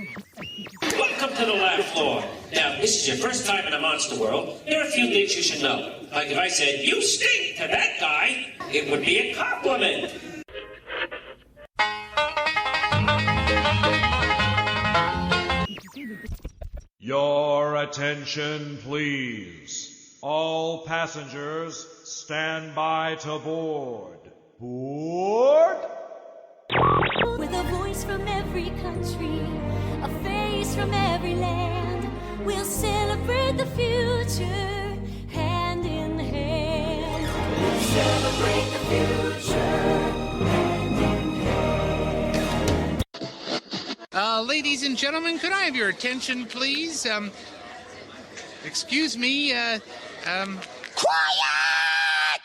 Welcome to the lab floor. Now, this is your first time in a monster world. There are a few things you should know. Like if I said, "You stink" to that guy, it would be a compliment. Your attention, please. All passengers, stand by to board. Board? With a voice from every country, a face from every land, we'll celebrate the future, hand in hand. We'll celebrate the future, hand in hand. Ladies and gentlemen, could I have your attention, please? Excuse me, Quiet!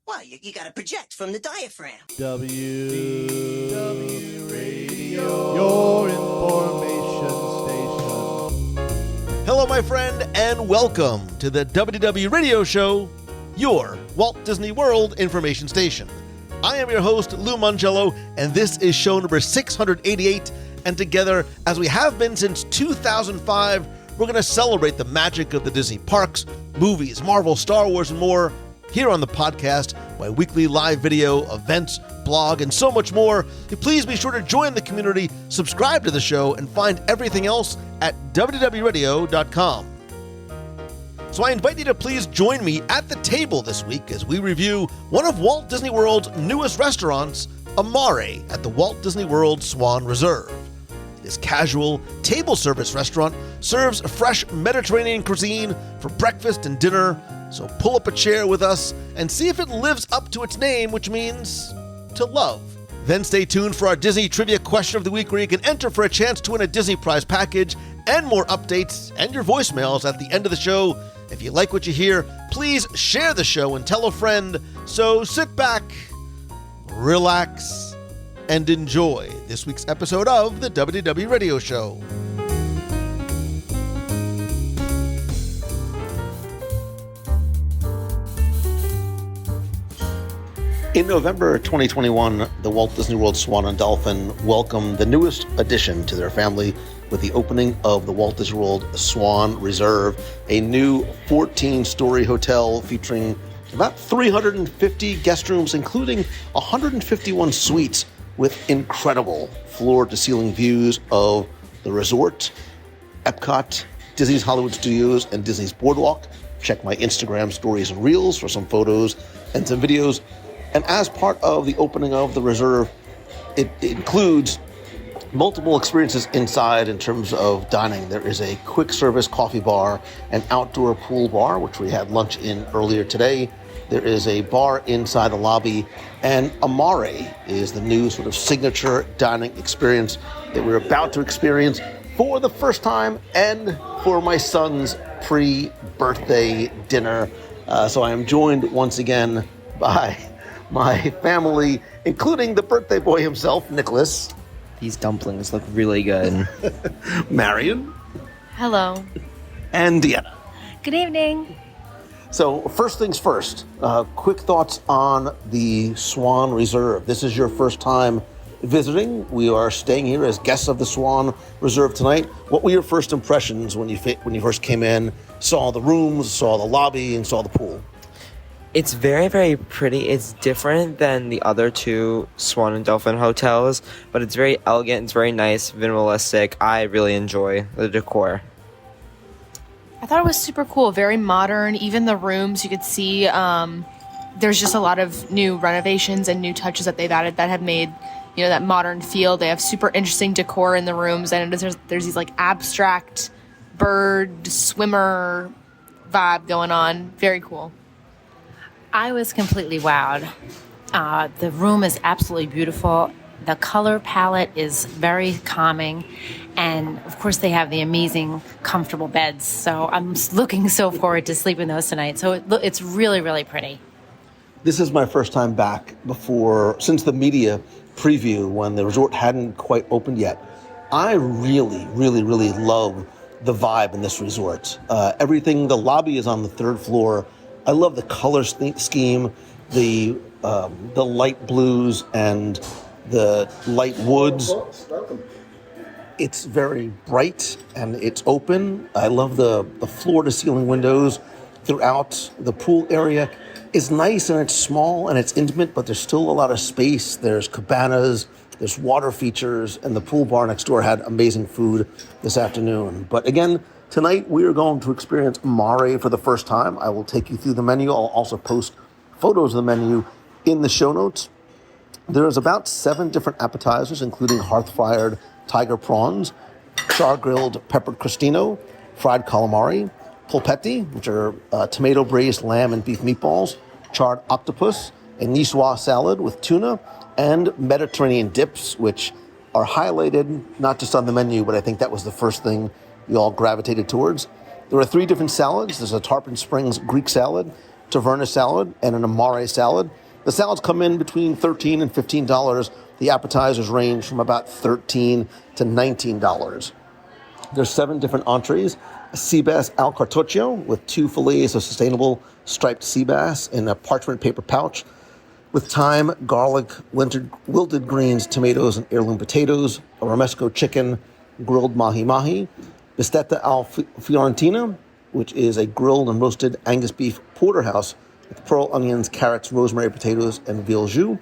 Well, you gotta project from the diaphragm. WDW Radio, your information station. Hello, my friend, and welcome to the WDW Radio Show, your Walt Disney World information station. I am your host, Lou Mangello, and this is show number 688. And together, as we have been since 2005, we're going to celebrate the magic of the Disney parks, movies, Marvel, Star Wars, and more here on the podcast, my weekly live video, events, blog, and so much more. Please be sure to join the community, subscribe to the show, and find everything else at WDWRadio.com. So I invite you to please join me at the table this week as we review one of Walt Disney World's newest restaurants, Amare, at the Walt Disney World Swan Reserve. This casual table service restaurant serves fresh Mediterranean cuisine for breakfast and dinner, so pull up a chair with us and see if it lives up to its name, which means to love. Then stay tuned for our Disney Trivia Question of the Week, where you can enter for a chance to win a Disney Prize package and more updates and your voicemails at the end of the show. If you like what you hear, please share the show and tell a friend. So sit back, relax, and enjoy this week's episode of the WDW Radio Show. In November 2021, the Walt Disney World Swan and Dolphin welcomed the newest addition to their family with the opening of the Walt Disney World Swan Reserve, a new 14-story hotel featuring about 350 guest rooms, including 151 suites with incredible floor-to-ceiling views of the resort, Epcot, Disney's Hollywood Studios, and Disney's Boardwalk. Check my Instagram stories and reels for some photos and some videos. And as part of the opening of the reserve, it includes multiple experiences inside in terms of dining. There is a quick service coffee bar, an outdoor pool bar, which we had lunch in earlier today. There is a bar inside the lobby, and Amare is the new sort of signature dining experience that we're about to experience for the first time and for my son's pre-birthday dinner. So I am joined once again by my family, including the birthday boy himself, Nicholas. These dumplings look really good. Marion. Hello. And Deanna. Good evening. So first things first, quick thoughts on the Swan Reserve. This is your first time visiting. We are staying here as guests of the Swan Reserve tonight. What were your first impressions when you first came in, saw the rooms, saw the lobby, and saw the pool? It's very, very pretty. It's different than the other two Swan and Dolphin hotels, but it's very elegant. It's very nice, minimalistic. I really enjoy the decor. I thought it was super cool, very modern. Even the rooms, you could see there's just a lot of new renovations and new touches that they've added that have made, that modern feel. They have super interesting decor in the rooms, and there's these like abstract bird swimmer vibe going on. Very cool. I was completely wowed. The room is absolutely beautiful. The color palette is very calming. And, of course, they have the amazing, comfortable beds. So I'm looking so forward to sleeping those tonight. So it's really, really pretty. This is my first time back since the media preview when the resort hadn't quite opened yet. I really, really, really love the vibe in this resort. Everything, the lobby is on the third floor. I love the color scheme, the light blues and the light woods. It's very bright and it's open. I love the floor-to-ceiling windows throughout. The pool area is nice and it's small and it's intimate, but there's still a lot of space. There's cabanas, there's water features, and the pool bar next door had amazing food this afternoon. But again, tonight we are going to experience Amare for the first time. I will take you through the menu. I'll also post photos of the menu in the show notes. There's about 7 different appetizers, including hearth-fired tiger prawns, char-grilled peppered crostino, fried calamari, polpetti, which are tomato-braised lamb and beef meatballs, charred octopus, a niçoise salad with tuna, and Mediterranean dips, which are highlighted not just on the menu, but I think that was the first thing you all gravitated towards. There are 3 different salads. There's a Tarpon Springs Greek salad, Taverna salad, and an Amare salad. The salads come in between $13 and $15. The appetizers range from about $13 to $19. There's 7 different entrees. A sea bass al cartoccio with 2 fillets of sustainable striped sea bass in a parchment paper pouch with thyme, garlic, wilted greens, tomatoes, and heirloom potatoes. A romesco chicken, grilled mahi-mahi. Bistecca al fiorentina, which is a grilled and roasted Angus beef porterhouse with pearl onions, carrots, rosemary, potatoes, and veal jus.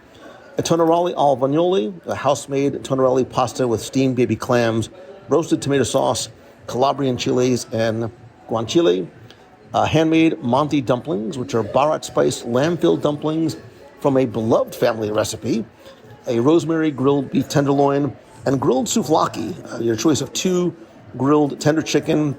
A tonarelli al vagnoli, a house-made tonarelli pasta with steamed baby clams, roasted tomato sauce, Calabrian chilies, and guanciale. Handmade Monty dumplings, which are Barat-spiced lamb-filled dumplings from a beloved family recipe. A rosemary grilled beef tenderloin, and grilled souvlaki, your choice of 2 grilled tender chicken,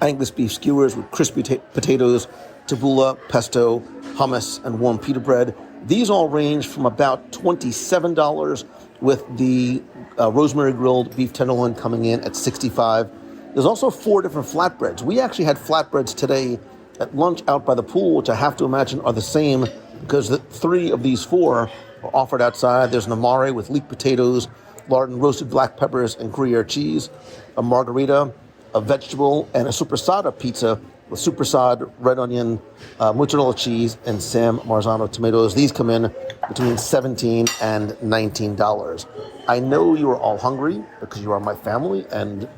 Angus beef skewers with crispy potatoes, tabbouleh, pesto, hummus, and warm pita bread. These all range from about $27, with the rosemary grilled beef tenderloin coming in at $65. There's also 4 different flatbreads. We actually had flatbreads today at lunch out by the pool, which I have to imagine are the same because 3 of these 4 are offered outside. There's an Amare with leek potatoes, lard and roasted black peppers, and Gruyere cheese, a margarita, a vegetable, and a supersada pizza with supersad, red onion, mozzarella cheese, and San Marzano tomatoes. These come in between $17 and $19. I know you are all hungry because you are my family. And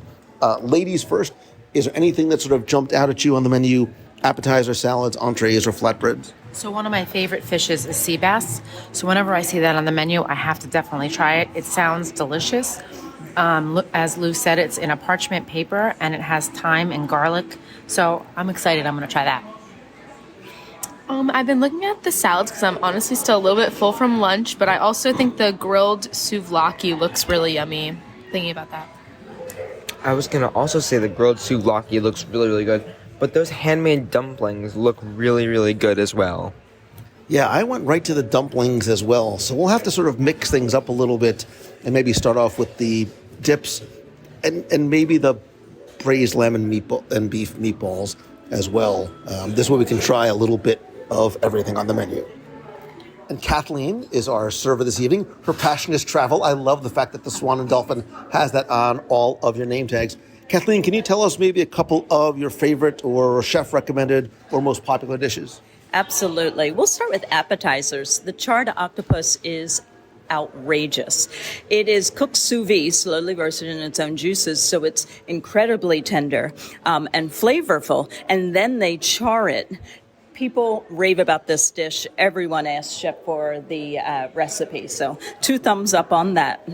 ladies first, is there anything that sort of jumped out at you on the menu? Appetizer, salads, entrees, or flatbreads? So one of my favorite fishes is sea bass. So whenever I see that on the menu, I have to definitely try it. It sounds delicious. As Lou said, it's in a parchment paper and it has thyme and garlic. So I'm excited. I'm going to try that. I've been looking at the salads because I'm honestly still a little bit full from lunch, but I also think the grilled souvlaki looks really yummy. Thinking about that. I was going to also say the grilled souvlaki looks really, really good. But those handmade dumplings look really, really good as well. Yeah, I went right to the dumplings as well. So we'll have to sort of mix things up a little bit and maybe start off with the dips and maybe the braised lamb and beef meatballs as well. This way we can try a little bit of everything on the menu. And Kathleen is our server this evening. Her passion is travel. I love the fact that the Swan and Dolphin has that on all of your name tags. Kathleen, can you tell us maybe a couple of your favorite or chef-recommended or most popular dishes? Absolutely. We'll start with appetizers. The charred octopus is outrageous. It is cooked sous vide, slowly roasted in its own juices, so it's incredibly tender and flavorful. And then they char it. People rave about this dish. Everyone asks Chef for the recipe, so 2 thumbs up on that.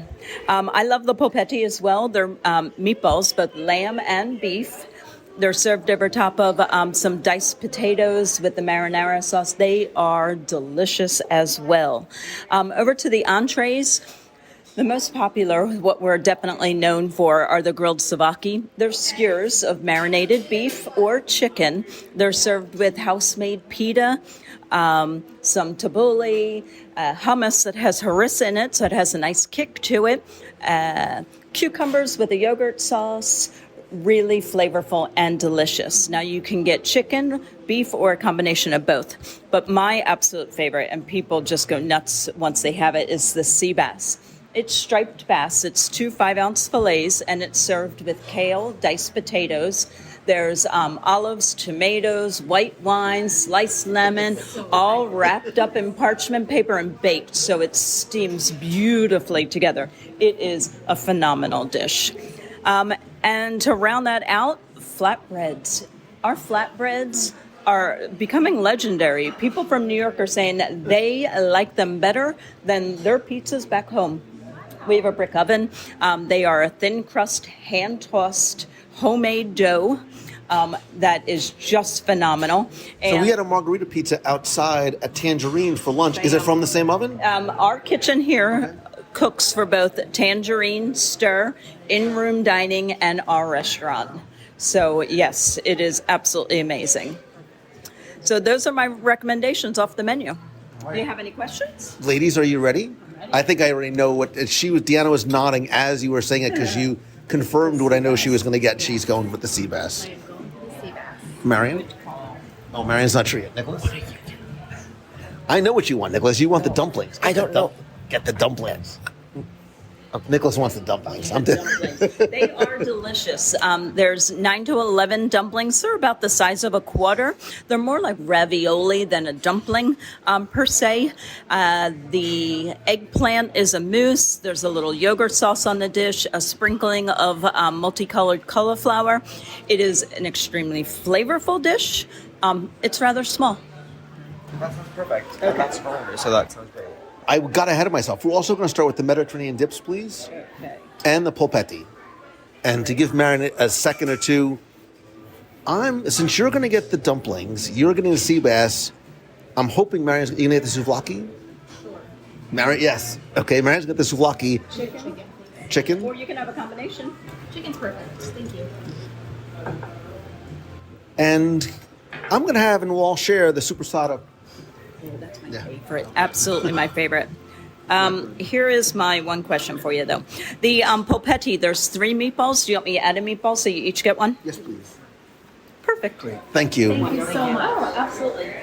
I love the polpetti as well. They're meatballs, both lamb and beef. They're served over top of some diced potatoes with the marinara sauce. They are delicious as well. Over to the entrees. The most popular, what we're definitely known for, are the grilled souvlaki. They're skewers of marinated beef or chicken. They're served with house-made pita, some tabbouleh, hummus that has harissa in it, so it has a nice kick to it, cucumbers with a yogurt sauce, really flavorful and delicious. Now you can get chicken, beef, or a combination of both. But my absolute favorite, and people just go nuts once they have it, is the sea bass. It's striped bass. It's 2 5-ounce fillets, and it's served with kale, diced potatoes, There's olives, tomatoes, white wine, sliced lemon, all wrapped up in parchment paper and baked, so it steams beautifully together. It is a phenomenal dish. And to round that out, flatbreads. Our flatbreads are becoming legendary. People from New York are saying that they like them better than their pizzas back home. We have a brick oven. They are a thin crust, hand-tossed, homemade dough that is just phenomenal. So we had a margarita pizza outside at Tangerine for lunch. Is it from the same oven? Our kitchen here cooks for both Tangerine, Stir, in-room dining, and our restaurant. So yes, it is absolutely amazing. So those are my recommendations off the menu. Do you have any questions? Ladies, are you ready? I think I already know what Deanna was nodding as you were saying it because you confirmed what I know she was going to get. She's going with the sea bass. Marion? Oh, Marion's not sure yet. Nicholas? I know what you want, Nicholas. You want the dumplings. I don't know. Get the dumplings. Nicholas wants the dumplings. They are delicious. There's 9 to 11 dumplings. They're about the size of a quarter. They're more like ravioli than a dumpling per se. The eggplant is a mousse. There's a little yogurt sauce on the dish, a sprinkling of multicolored cauliflower. It is an extremely flavorful dish. It's rather small. That sounds perfect. Okay. That's hungry, so that sounds great. I got ahead of myself. We're also going to start with the Mediterranean dips, please, and the polpetti. And to give Marion a second or two, since you're going to get the dumplings, you're getting the sea bass. I'm hoping Marion's going to get the souvlaki. Sure. Marion, yes. Okay, Marion's got the souvlaki. Chicken. Or you can have a combination. Chicken's perfect. Thank you. And I'm going to have, and we'll all share, the supersada. That's my favorite. Absolutely my favorite. Here is my one question for you, though. The polpetti, there's 3 meatballs. Do you want me to add a meatball so you each get one? Yes, please. Perfect. Great. Thank you. Thank you so much. Oh, absolutely.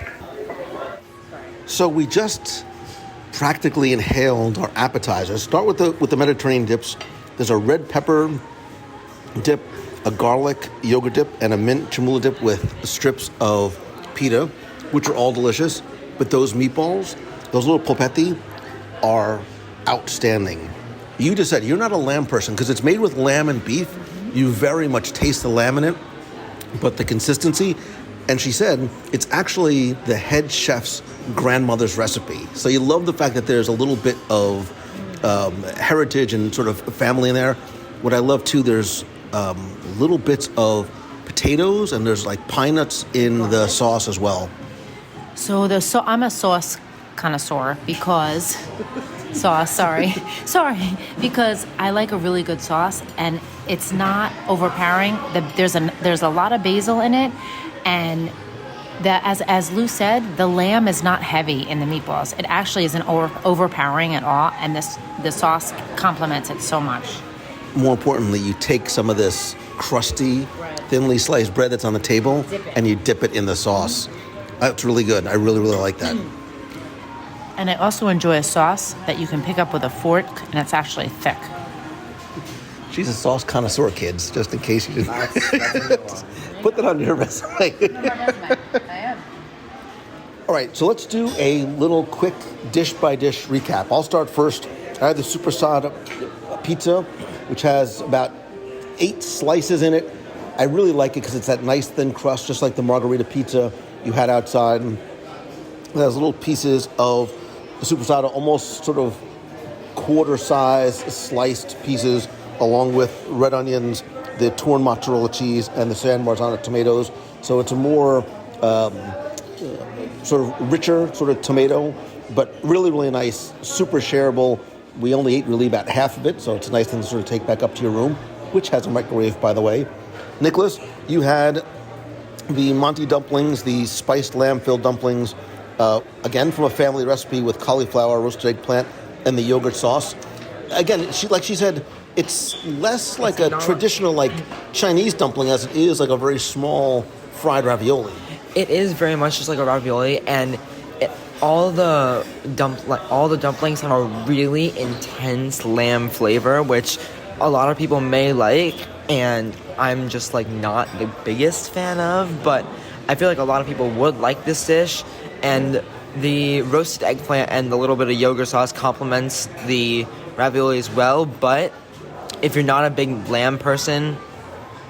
So we just practically inhaled our appetizers. Start with the Mediterranean dips. There's a red pepper dip, a garlic yogurt dip, and a mint chermoula dip with strips of pita, which are all delicious. But those meatballs, those little polpetti, are outstanding. You just said you're not a lamb person because it's made with lamb and beef. You very much taste the lamb in it, but the consistency. And she said it's actually the head chef's grandmother's recipe. So you love the fact that there's a little bit of heritage and sort of family in there. What I love too, there's little bits of potatoes and there's like pine nuts in the sauce as well. So I'm a sauce connoisseur because because I like a really good sauce and it's not overpowering. There's a lot of basil in it, and as Lou said, the lamb is not heavy in the meatballs. It actually isn't overpowering at all, and the sauce complements it so much. More importantly, you take some of this crusty, thinly sliced bread that's on the table and you dip it in the sauce. That's really good. I really, really like that. And I also enjoy a sauce that you can pick up with a fork, and it's actually thick. She's a sauce connoisseur, kids, just in case you didn't. Put that on your resume. I am. All right, so let's do a little quick dish-by-dish recap. I'll start first. I have the supersada pizza, which has about 8 slices in it. I really like it because it's that nice thin crust, just like the margarita pizza you had outside. It has little pieces of the supersada, almost sort of quarter-size sliced pieces, along with red onions, the torn mozzarella cheese, and the San Marzano tomatoes. So it's a more sort of richer sort of tomato, but really, really nice, super shareable. We only ate really about half of it, so it's a nice thing to sort of take back up to your room, which has a microwave, by the way. Nicholas, you had the Monty dumplings, the spiced lamb-filled dumplings, again from a family recipe with cauliflower, roasted eggplant, and the yogurt sauce. Again, she said, it's less like a traditional like Chinese dumpling as it is like a very small fried ravioli. It is very much just like a ravioli, and all the dumplings have a really intense lamb flavor, which a lot of people may like, and I'm just like not the biggest fan of, but I feel like a lot of people would like this dish, and the roasted eggplant and the little bit of yogurt sauce complements the ravioli as well, but if you're not a big lamb person,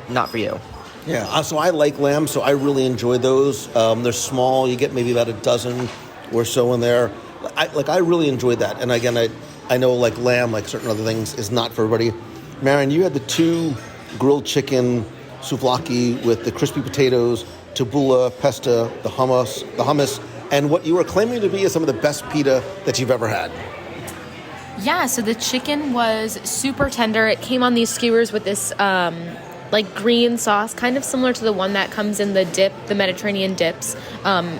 not for you. Yeah, so I like lamb, so I really enjoy those. They're small. You get maybe about a dozen or so in there. I really enjoyed that. And again, I know like lamb, like certain other things, is not for everybody. Marion, you had the 2 grilled chicken souvlaki with the crispy potatoes, tabbouleh, pesta, the hummus, and what you were claiming to be is some of the best pita that you've ever had. Yeah, so the chicken was super tender. It came on these skewers with this like green sauce, kind of similar to the one that comes in the dip, the Mediterranean dips.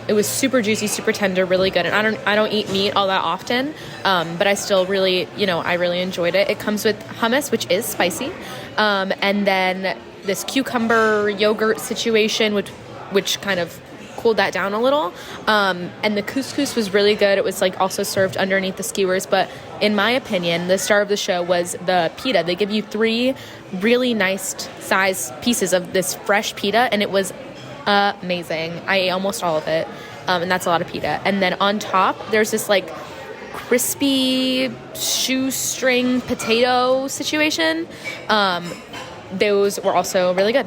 It was super juicy, super tender, really good. And I don't eat meat all that often, but I still really, I really enjoyed it. It comes with hummus, which is spicy, and then this cucumber yogurt situation, which kind of cooled that down a little. And the couscous was really good. It was like also served underneath the skewers. But in my opinion, the star of the show was the pita. They give you 3 really nice size pieces of this fresh pita, and it was amazing. I ate almost all of it, and that's a lot of pita. And then on top, there's this like crispy shoestring potato situation. Those were also really good.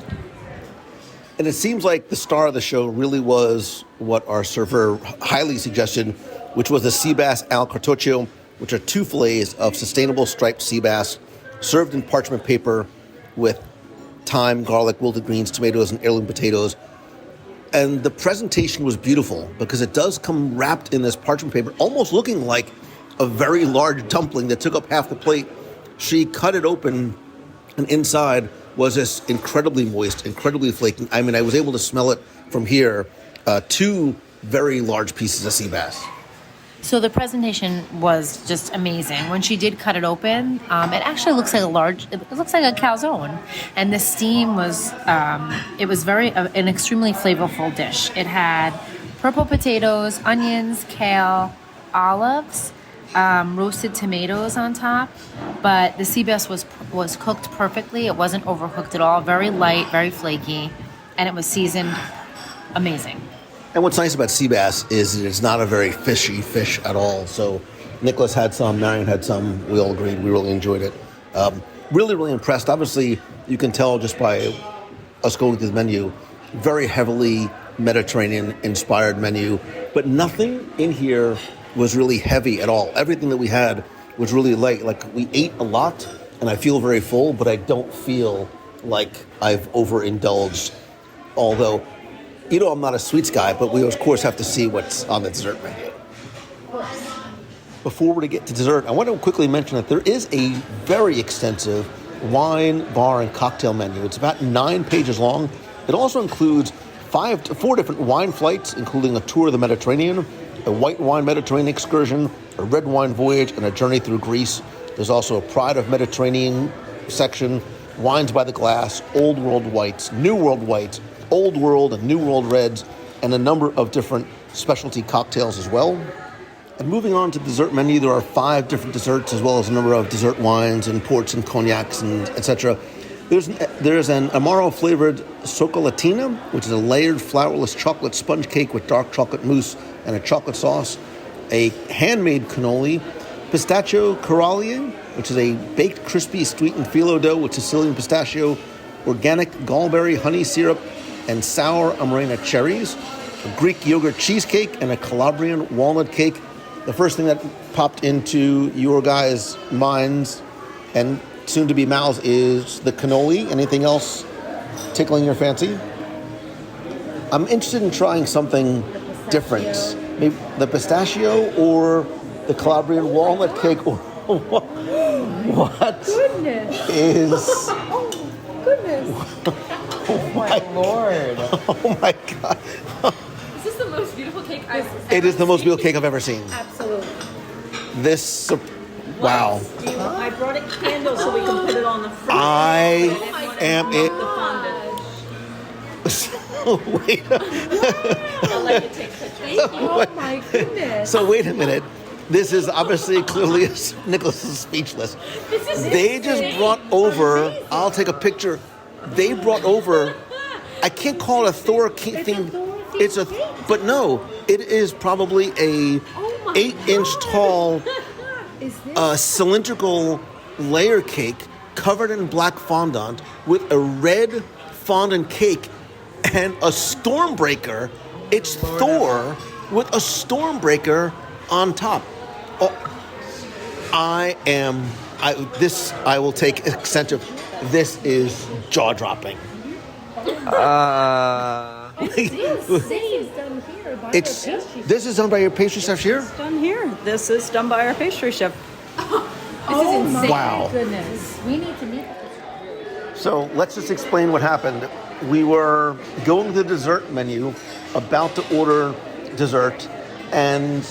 And it seems like the star of the show really was what our server highly suggested, which was the sea bass al cartoccio, which are 2 fillets of sustainable striped sea bass served in parchment paper with thyme, garlic, wilted greens, tomatoes, and heirloom potatoes. And the presentation was beautiful because it does come wrapped in this parchment paper, almost looking like a very large dumpling that took up half the plate. She cut it open, and inside was this incredibly moist, incredibly flaky. I mean, I was able to smell it from here. 2 very large pieces of sea bass. So the presentation was just amazing. When she did cut it open, it actually looks like it looks like a calzone. And the steam was, it was an extremely flavorful dish. It had purple potatoes, onions, kale, olives, roasted tomatoes on top, but the sea bass was cooked perfectly. It wasn't overcooked at all. Very light, very flaky, and it was seasoned amazing. And what's nice about sea bass is it's not a very fishy fish at all. So Nicholas had some, Marion had some. We all agreed. We really enjoyed it. Really, really impressed. Obviously, you can tell just by us going through the menu, very heavily Mediterranean-inspired menu, but nothing in here was really heavy at all. Everything that we had was really light. Like, we ate a lot, and I feel very full, but I don't feel like I've overindulged. Although, I'm not a sweets guy, but we, of course, have to see what's on the dessert menu. Before we get to dessert, I want to quickly mention that there is a very extensive wine, bar, and cocktail menu. It's about 9 pages long. It also includes 4 different wine flights, including a tour of the Mediterranean, a white wine Mediterranean excursion, a red wine voyage, and a journey through Greece. There's also a Pride of Mediterranean section, wines by the glass, old world whites, new world whites, old world and new world reds, and a number of different specialty cocktails as well. And moving on to the dessert menu, there are 5 different desserts as well as a number of dessert wines and ports and cognacs and etc. There's an Amare flavored Socolatina, which is a layered flourless chocolate sponge cake with dark chocolate mousse and a chocolate sauce. A handmade cannoli, pistachio corallier, which is a baked crispy sweetened phyllo dough with Sicilian pistachio, organic gallberry honey syrup, and sour amarena cherries, a Greek yogurt cheesecake, and a Calabrian walnut cake. The first thing that popped into your guys' minds and soon-to-be mouths is the cannoli. Anything else tickling your fancy? I'm interested in trying something different. Maybe the pistachio or the Calabrian walnut cake. Or what Goodness. is... Goodness. Oh my lord. Oh my God. Is this the most beautiful cake I've ever seen? It is the most beautiful cake I've ever seen. Absolutely. This, wow. I brought a candle so we can put it on the fridge. I am it. Wait. I'll let you take pictures. Oh my goodness. So wait a minute. This is obviously clearly Nicholas is speechless. They just brought over, I'll take a picture. They brought over, I can't call it a Thor thing. But no, it is probably a 8-inch tall cylindrical layer cake covered in black fondant with a red fondant cake and a Stormbreaker. It's Thor with a Stormbreaker on top. Oh, I will take eccentric. This is jaw-dropping. This is done by your pastry chef here? It's done here. This is done by our pastry chef. This is insane. Wow. Goodness. We need to meet. So let's just explain what happened. We were going to the dessert menu, about to order dessert, and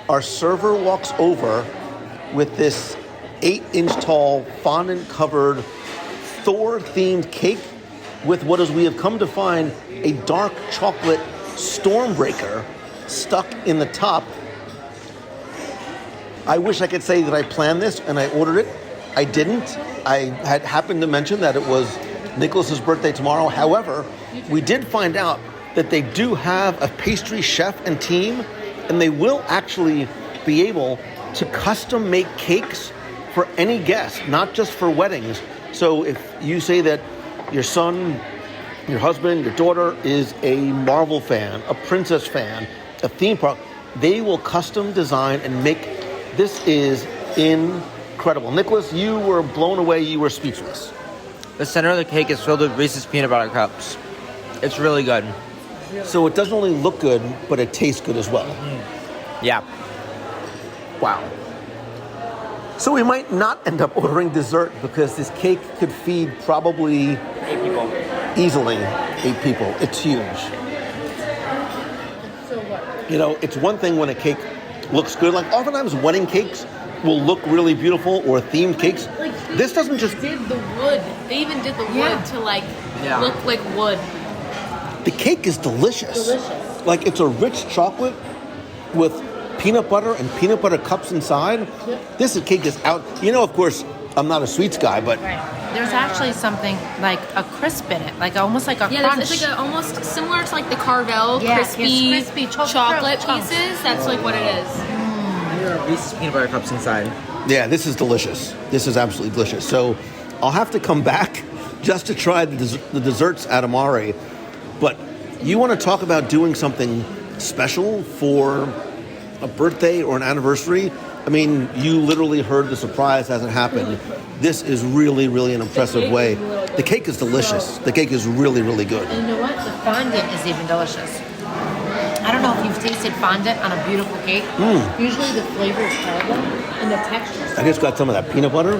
our server walks over with this 8-inch tall fondant-covered Thor-themed cake with what, as we have come to find, a dark chocolate Stormbreaker stuck in the top. I wish I could say that I planned this and I ordered it. I didn't. I had happened to mention that it was Nicholas's birthday tomorrow. However, we did find out that they do have a pastry chef and team, and they will actually be able to custom make cakes for any guest, not just for weddings. So if you say that your son, your husband, your daughter is a Marvel fan, a Princess fan, a theme park, they will custom design and make. This is incredible. Nicholas, you were blown away. You were speechless. The center of the cake is filled with Reese's peanut butter cups. It's really good. So it doesn't only look good, but it tastes good as well. Yeah. Wow. So we might not end up ordering dessert because this cake could feed probably 8 people. Easily 8 people. It's huge. You know, it's one thing when a cake looks good. Like oftentimes wedding cakes will look really beautiful, or themed cakes. Like, this doesn't just did the wood. They even did the wood to look like wood. The cake is delicious. Delicious. Like it's a rich chocolate with peanut butter and peanut butter cups inside. Yep. This cake is out. You know, of course, I'm not a sweets guy, but There's actually something like a crisp in it, like almost like a crunch. It's like almost similar to like the Carvel crispy chocolate pieces. That's like what it is. There are Reese's peanut butter cups inside. yeah, this is delicious. This is absolutely delicious. So I'll have to come back just to try the desserts at Amare. But you want to talk about doing something special for a birthday or an anniversary? I mean, you literally heard the surprise as it happened. This is really, really an impressive way. The cake is delicious. The cake is really, really good. And you know what? The fondant is even delicious. I don't know if you've tasted fondant on a beautiful cake. Usually the flavor is terrible, and the texture. I just got some of that peanut butter.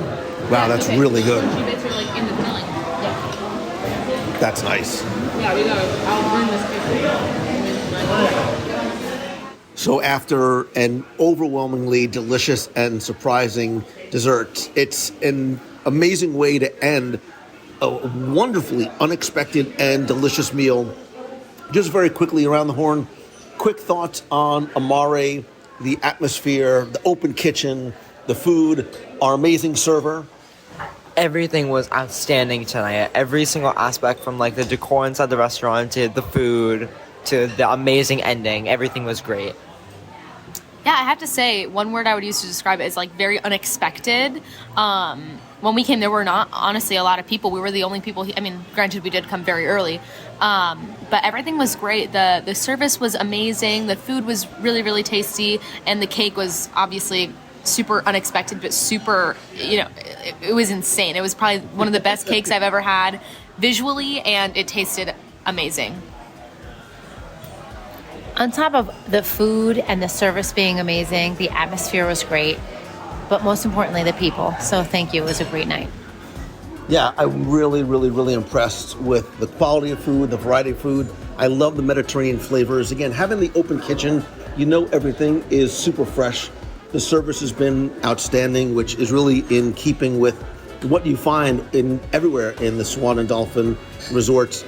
Wow, that's really good. Bits are like in the filling. Yeah. That's nice. Yeah, I'll burn this cake. So after an overwhelmingly delicious and surprising dessert, it's an amazing way to end a wonderfully unexpected and delicious meal. Just very quickly around the horn, quick thoughts on Amare, the atmosphere, the open kitchen, the food, our amazing server. Everything was outstanding tonight. Every single aspect, from like the decor inside the restaurant to the food to the amazing ending, everything was great. Yeah, I have to say, one word I would use to describe it is like very unexpected. When we came, there were not, honestly, a lot of people. We were the only people, I mean, granted, we did come very early. But everything was great. The service was amazing. The food was really, really tasty. And the cake was obviously super unexpected, but super, it was insane. It was probably one of the best cakes I've ever had visually, and it tasted amazing. On top of the food and the service being amazing, the atmosphere was great, but most importantly, the people. So thank you. It was a great night. Yeah, I'm really, really, really impressed with the quality of food, the variety of food. I love the Mediterranean flavors. Again, having the open kitchen, everything is super fresh. The service has been outstanding, which is really in keeping with what you find in everywhere in the Swan and Dolphin resorts.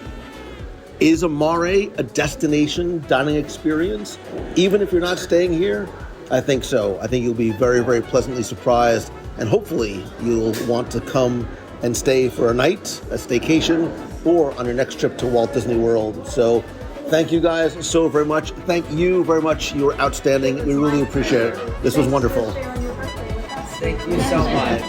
Is Amare a destination dining experience? Even if you're not staying here, I think so. I think you'll be very, very pleasantly surprised, and hopefully you'll want to come and stay for a night, a staycation, or on your next trip to Walt Disney World. So thank you guys so very much. Thank you very much. You were outstanding. We really appreciate it. This was wonderful. Thank you so much.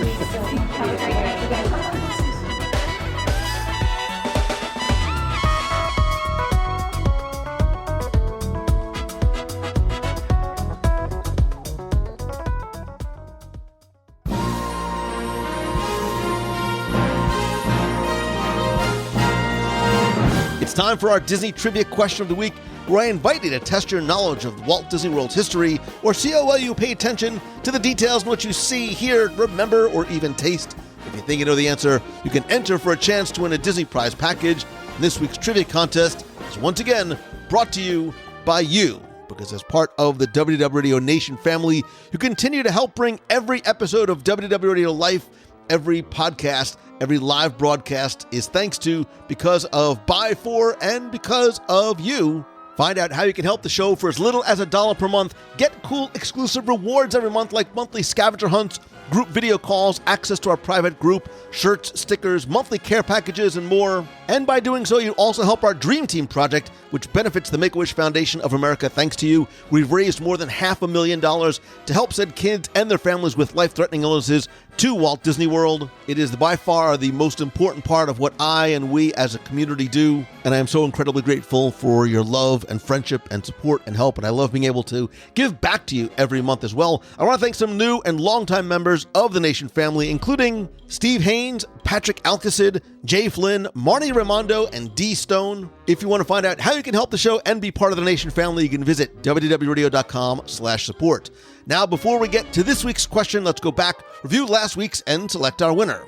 It's time for our Disney Trivia Question of the Week, where I invite you to test your knowledge of Walt Disney World's history, or see how well you pay attention to the details in what you see, hear, remember, or even taste. If you think you know the answer, you can enter for a chance to win a Disney prize package. And this week's trivia contest is once again brought to you by you, because as part of the WDW Radio Nation family, you continue to help bring every episode of WDW Radio life. Every podcast, every live broadcast is thanks to, because of, by, for, and because of you. Find out how you can help the show for as little as $1 per month. Get cool exclusive rewards every month, like monthly scavenger hunts, group video calls, access to our private group, shirts, stickers, monthly care packages, and more. And by doing so, you also help our Dream Team project, which benefits the Make-A-Wish Foundation of America. Thanks to you, we've raised more than $500,000 to help send kids and their families with life-threatening illnesses to Walt Disney World. It is by far the most important part of what I and we as a community do, and I am so incredibly grateful for your love and friendship and support and help, and I love being able to give back to you every month as well. I want to thank some new and longtime members of the Nation family, including Steve Haynes, Patrick Alcacid, Jay Flynn, Marnie Raimondo, and D. Stone. If you want to find out how you can help the show and be part of the Nation family, you can visit wdwradio.com/support. Now, before we get to this week's question, let's go back, review last week's, and select our winner.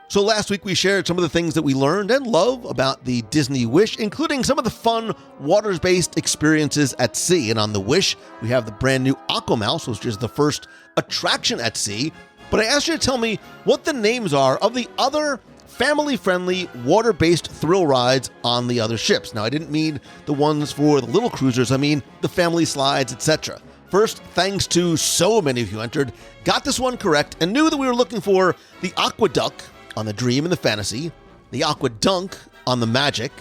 So last week we shared some of the things that we learned and love about the Disney Wish, including some of the fun waters-based experiences at sea. And on the Wish, we have the brand new Aqua Mouse, which is the first attraction at sea. But I asked you to tell me what the names are of the other family-friendly water-based thrill rides on the other ships. Now, I didn't mean the ones for the little cruisers. I mean the family slides, etc. First, thanks to so many of you entered, got this one correct, and knew that we were looking for the Aqua Duck on the Dream and the Fantasy, the Aqua Dunk on the Magic,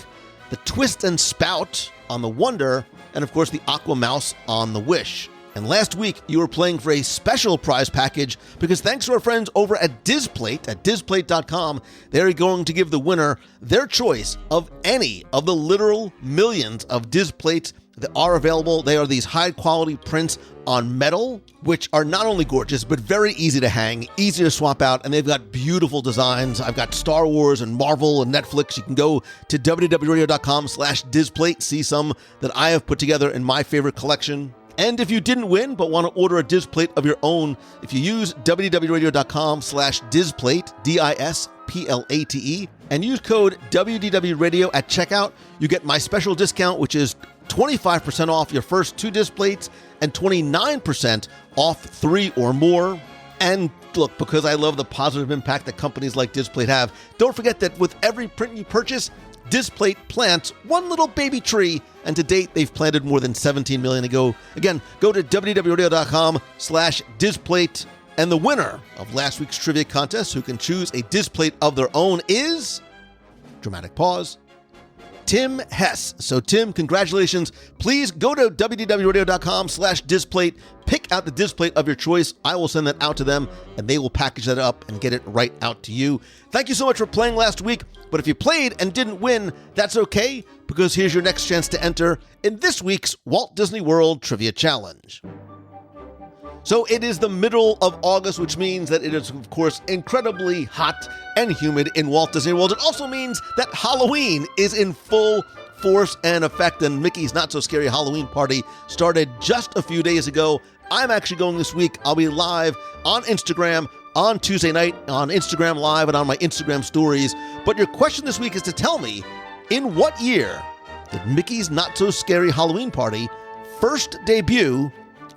the Twist and Spout on the Wonder, and of course the Aqua Mouse on the Wish. And last week, you were playing for a special prize package because thanks to our friends over at DizPlate, at DizPlate.com, they're going to give the winner their choice of any of the literal millions of DizPlates that are available. They are these high-quality prints on metal, which are not only gorgeous, but very easy to hang, easy to swap out, and they've got beautiful designs. I've got Star Wars and Marvel and Netflix. You can go to www.radio.com/DizPlate, see some that I have put together in my favorite collection. And if you didn't win but want to order a DizPlate of your own, if you use www.radio.com/DizPlate, DISPLATE, and use code WDW Radio at checkout, you get my special discount, which is 25% off your first 2 DizPlates and 29% off 3 or more. And look, because I love the positive impact that companies like DizPlate have, don't forget that with every print you purchase, DizPlate plants one little baby tree, and to date, they've planted more than 17 million ago. Again, go to www.radio.com/DizPlate, and the winner of last week's trivia contest, who can choose a DizPlate of their own, is, dramatic pause, Tim Hess. So Tim, congratulations. Please go to www.radio.com/DizPlate, pick out the DizPlate of your choice. I will send that out to them, and they will package that up and get it right out to you. Thank you so much for playing last week. But if you played and didn't win, that's okay, because here's your next chance to enter in this week's Walt Disney World Trivia Challenge. So it is the middle of August, which means that it is, of course, incredibly hot and humid in Walt Disney World. It also means that Halloween is in full force and effect, and Mickey's Not So Scary Halloween Party started just a few days ago. I'm actually going this week. I'll be live on Instagram on Tuesday night, on Instagram Live and on my Instagram stories. But your question this week is to tell me, in what year did Mickey's Not So Scary Halloween Party first debut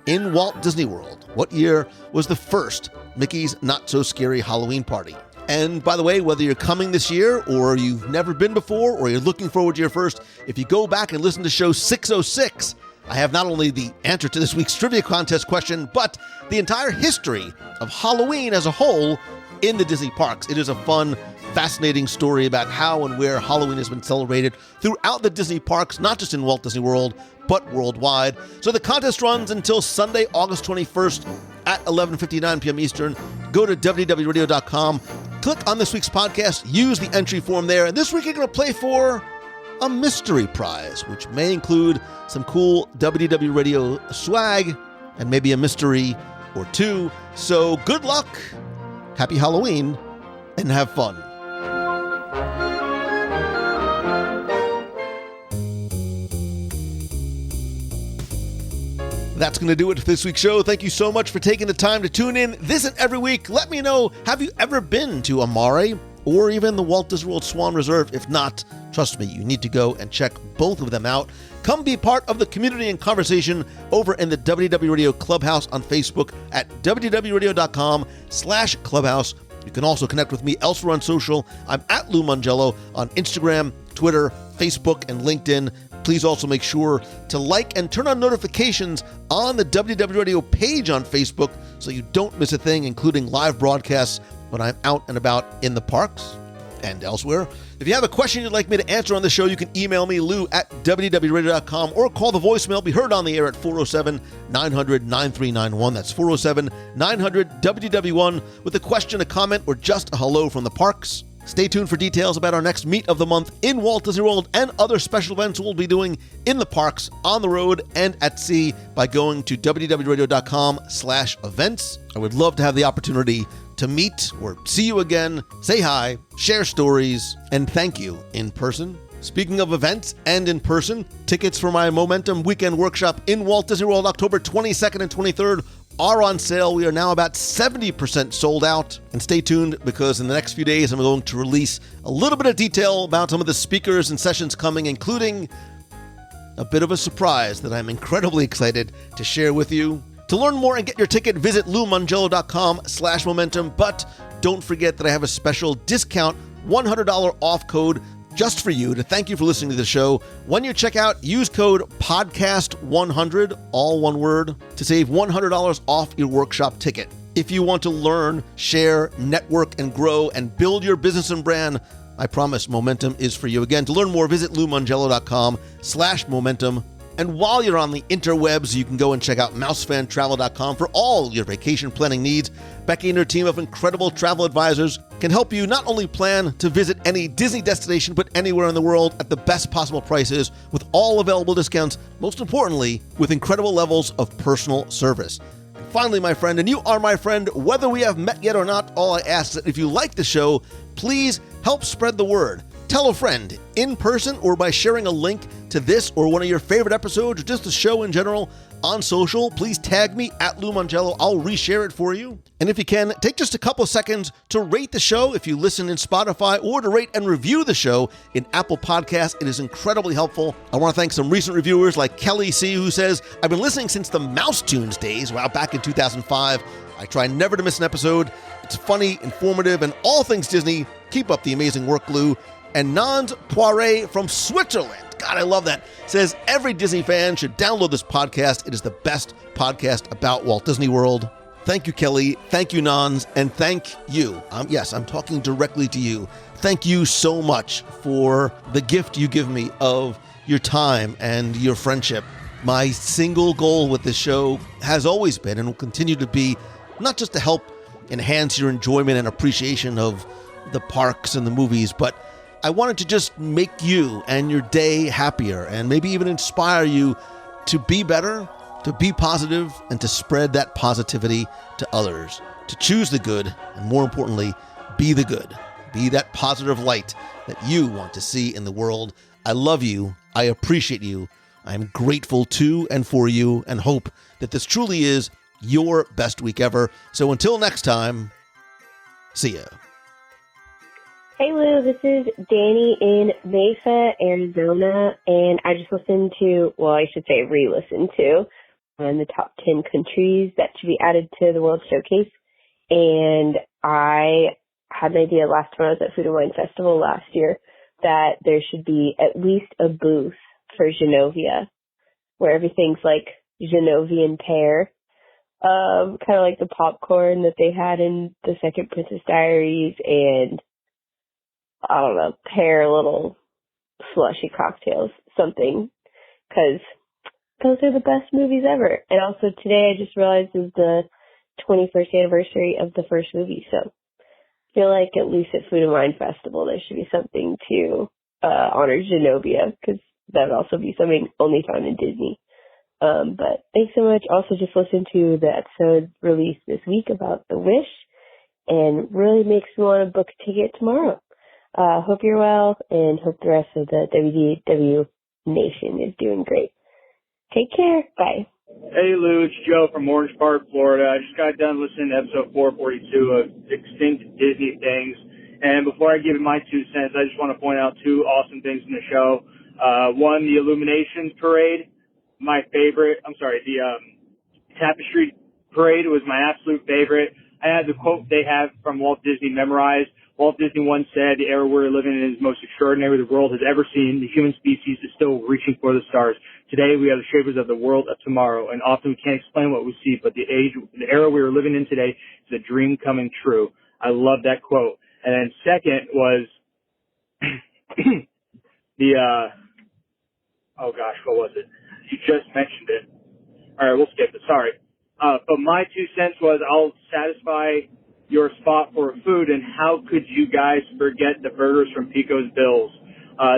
in Walt Disney World? What year was the first Mickey's Not So Scary Halloween Party? And by the way, whether you're coming this year or you've never been before or you're looking forward to your first, if you go back and listen to show 606, I have not only the answer to this week's trivia contest question, but the entire history of Halloween as a whole in the Disney parks. It is a fun, fascinating story about how and where Halloween has been celebrated throughout the Disney parks, not just in Walt Disney World, but worldwide. So the contest runs until Sunday, August 21st at 11:59 p.m. Eastern. Go to WDWRadio.com, click on this week's podcast, use the entry form there. And this week you're going to play for a mystery prize, which may include some cool WDW Radio swag and maybe a mystery or two. So good luck, happy Halloween, and have fun. That's going to do it for this week's show. Thank you so much for taking the time to tune in this and every week. Let me know, have you ever been to Amare or even the Walt Disney World Swan Reserve? If not, trust me, you need to go and check both of them out. Come be part of the community and conversation over in the WDW Radio Clubhouse on Facebook at www.radio.com/clubhouse. You can also connect with me elsewhere on social. I'm at Lou Mongello on Instagram, Twitter, Facebook, and LinkedIn. Please also make sure to like and turn on notifications on the WDW Radio page on Facebook so you don't miss a thing, including live broadcasts when I'm out and about in the parks and elsewhere. If you have a question you'd like me to answer on the show, you can email me, lou@wdwradio.com, or call the voicemail. Be heard on the air at 407-900-9391. That's 407-900-WDW1 with a question, a comment, or just a hello from the parks. Stay tuned for details about our next Meet of the Month in Walt Disney World and other special events we'll be doing in the parks, on the road, and at sea by going to www.radio.com/events. I would love to have the opportunity to meet or see you again, say hi, share stories, and thank you in person. Speaking of events and in person, tickets for my Momentum Weekend Workshop in Walt Disney World October 22nd and 23rd are on sale. We are now about 70% sold out. And stay tuned because in the next few days I'm going to release a little bit of detail about some of the speakers and sessions coming, including a bit of a surprise that I'm incredibly excited to share with you. To learn more and get your ticket, visit LouMongello.com/momentum. But don't forget that I have a special discount $100 off code just for you to thank you for listening to the show. When you check out, use code PODCAST100, all one word, to save $100 off your workshop ticket. If you want to learn, share, network, and grow, and build your business and brand, I promise Momentum is for you. Again, to learn more, visit LouMongello.com/momentum. And while you're on the interwebs, you can go and check out MouseFanTravel.com for all your vacation planning needs. Becky and her team of incredible travel advisors can help you not only plan to visit any Disney destination, but anywhere in the world at the best possible prices with all available discounts, most importantly, with incredible levels of personal service. And finally, my friend, and you are my friend, whether we have met yet or not, all I ask is that if you like the show, please help spread the word. Tell a friend in person or by sharing a link to this or one of your favorite episodes or just the show in general on social. Please tag me at Lou Mongello. I'll reshare it for you. And if you can, take just a couple of seconds to rate the show if you listen in Spotify, or to rate and review the show in Apple Podcasts. It is incredibly helpful. I want to thank some recent reviewers like Kelly C., who says, "I've been listening since the Mouse Tunes days," wow, back in 2005. "I try never to miss an episode. It's funny, informative, and all things Disney. Keep up the amazing work, Lou." And Nans Poiret from Switzerland, God, I love that, says, "Every Disney fan should download this podcast. It is the best podcast about Walt Disney World." Thank you, Kelly. Thank you, Nans. And thank you. Yes, I'm talking directly to you. Thank you so much for the gift you give me of your time and your friendship. My single goal with this show has always been and will continue to be not just to help enhance your enjoyment and appreciation of the parks and the movies, but I wanted to just make you and your day happier and maybe even inspire you to be better, to be positive, and to spread that positivity to others, to choose the good, and more importantly, be the good. Be that positive light that you want to see in the world. I love you. I appreciate you. I'm grateful to and for you, and hope that this truly is your best week ever. So until next time, see ya. Hey Lou, this is Danny in Mesa, Arizona, and I just listened to, well, I should say re-listened to, the top 10 countries that should be added to the World Showcase. And I had an idea last time I was at Food and Wine Festival last year that there should be at least a booth for Genovia. where everything's like Genovian pear. Kind of like the popcorn that they had in the second Princess Diaries, and I don't know, pear little slushy cocktails, something, because those are the best movies ever. And also today I just realized is the 21st anniversary of the first movie, so I feel like at least at Food and Wine Festival there should be something to honor Genovia, because that would also be something only found in Disney. But thanks so much. Also, just listen to the episode released this week about The Wish, and really makes me want to book a ticket tomorrow. Hope you're well, and hope the rest of the WDW Nation is doing great. Take care. Bye. Hey, Lou, it's Joe from Orange Park, Florida. I just got done listening to episode 442 of Extinct Disney Things. And before I give it my 2 cents, I just want to point out 2 awesome things in the show. One, the Illuminations Parade. My favorite, the Tapestry Parade was my absolute favorite. I had the quote they have from Walt Disney memorized. Walt Disney once said, "The era we're living in is the most extraordinary the world has ever seen. The human species is still reaching for the stars. Today we are the shapers of the world of tomorrow, and often we can't explain what we see, but the era we are living in today is a dream coming true." I love that quote. And then second was oh gosh, what was it? You just mentioned it. All right, we'll skip it. Sorry. But my 2 cents was I'll satisfy your spot for food, and how could you guys forget the burgers from Pico's Bills?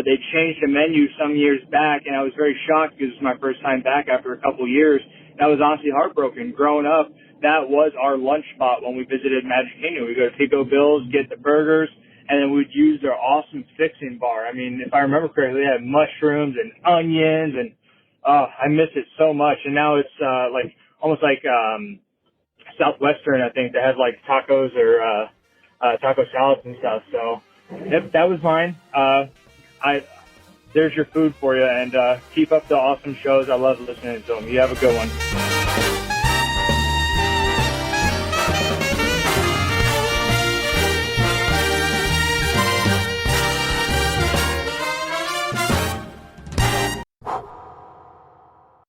They changed the menu some years back, and I was very shocked because it was my first time back after a couple of years. I was honestly heartbroken. Growing up, that was our lunch spot when we visited Magic Kingdom. We'd go to Pico Bills, get the burgers, and then we'd use their awesome fixing bar. I mean, if I remember correctly, they had mushrooms and onions, and I miss it so much. And now it's almost like Southwestern, I think, that has like tacos or taco salads and stuff. So, yep, that was mine. There's your food for you, and keep up the awesome shows. I love listening to them. You have a good one.